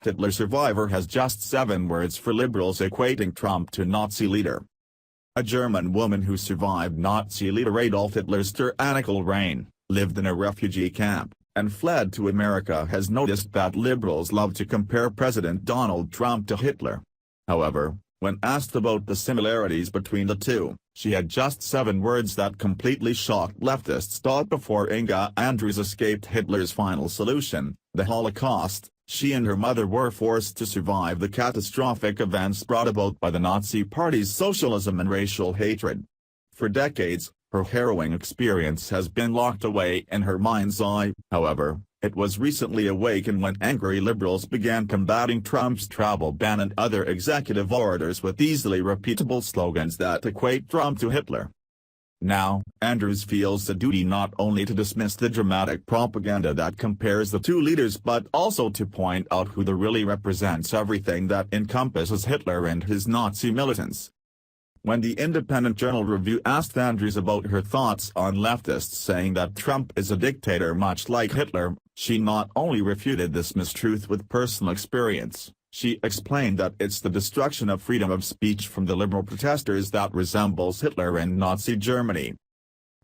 Hitler survivor has just 7 words for liberals equating Trump to Nazi leader. A German woman who survived Nazi leader Adolf Hitler's tyrannical reign, lived in a refugee camp, and fled to America has noticed that liberals love to compare President Donald Trump to Hitler. However, when asked about the similarities between the two, she had just 7 words that completely shocked leftists. Before Inga Andrews escaped Hitler's final solution, the Holocaust, she and her mother were forced to survive the catastrophic events brought about by the Nazi Party's socialism and racial hatred. For decades, her harrowing experience has been locked away in her mind's eye. However, it was recently awakened when angry liberals began combating Trump's travel ban and other executive orders with easily repeatable slogans that equate Trump to Hitler. Now, Andrews feels the duty not only to dismiss the dramatic propaganda that compares the two leaders but also to point out who really represents everything that encompasses Hitler and his Nazi militants. When the Independent Journal Review asked Andrews about her thoughts on leftists saying that Trump is a dictator much like Hitler, she not only refuted this mistruth with personal experience, she explained that it's the destruction of freedom of speech from the liberal protesters that resembles Hitler and Nazi Germany.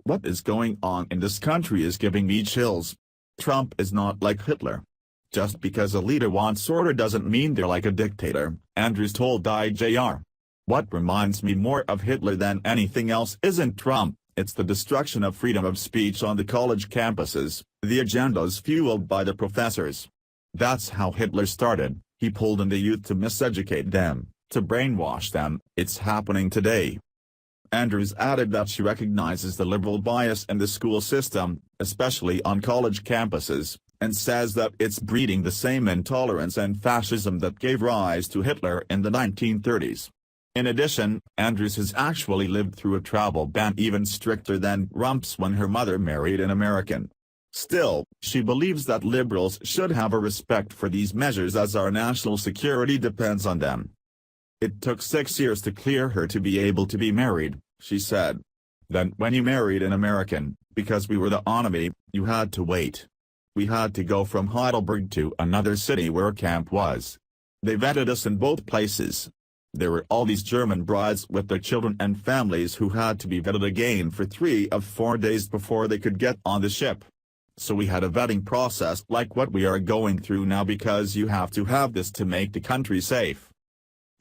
What is going on in this country is giving me chills. Trump is not like Hitler. Just because a leader wants order doesn't mean they're like a dictator, Andrews told IJR. What reminds me more of Hitler than anything else isn't Trump, it's the destruction of freedom of speech on the college campuses, the agendas fueled by the professors. That's how Hitler started, he pulled in the youth to miseducate them, to brainwash them. It's happening today. Andrews added that she recognizes the liberal bias in the school system, especially on college campuses, and says that it's breeding the same intolerance and fascism that gave rise to Hitler in the 1930s. In addition, Andrews has actually lived through a travel ban even stricter than Trump's when her mother married an American. Still, she believes that liberals should have a respect for these measures as our national security depends on them. It took 6 years to clear her to be able to be married, she said. Then when you married an American, because we were the enemy, you had to wait. We had to go from Heidelberg to another city where camp was. They vetted us in both places. There were all these German brides with their children and families who had to be vetted again for 3 of 4 days before they could get on the ship. So we had a vetting process like what we are going through now because you have to have this to make the country safe.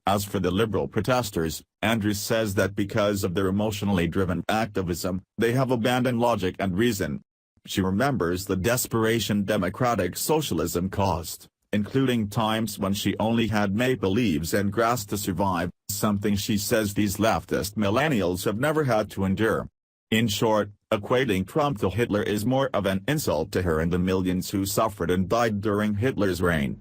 As for the liberal protesters, Andrews says that because of their emotionally driven activism, they have abandoned logic and reason. She remembers the desperation democratic socialism caused, including times when she only had maple leaves and grass to survive, something she says these leftist millennials have never had to endure. In short, equating Trump to Hitler is more of an insult to her and the millions who suffered and died during Hitler's reign.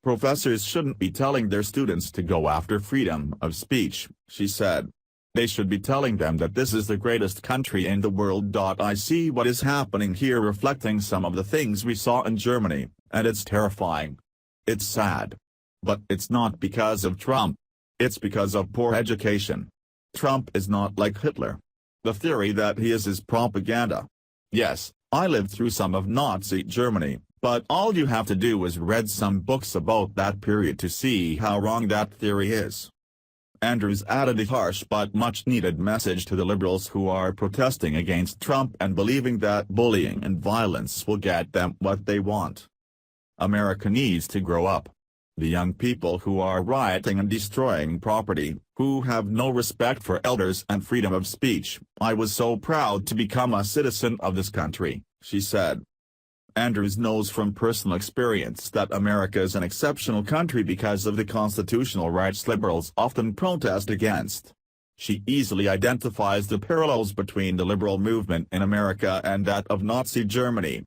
Professors shouldn't be telling their students to go after freedom of speech, she said. They should be telling them that this is the greatest country in the world. I see what is happening here reflecting some of the things we saw in Germany, and it's terrifying. It's sad. But it's not because of Trump. It's because of poor education. Trump is not like Hitler. The theory that he is propaganda. Yes, I lived through some of Nazi Germany, but all you have to do is read some books about that period to see how wrong that theory is. Andrews added a harsh but much-needed message to the liberals who are protesting against Trump and believing that bullying and violence will get them what they want. America needs to grow up. The young people who are rioting and destroying property, who have no respect for elders and freedom of speech. I was so proud to become a citizen of this country, she said. Andrews knows from personal experience that America is an exceptional country because of the constitutional rights liberals often protest against. She easily identifies the parallels between the liberal movement in America and that of Nazi Germany.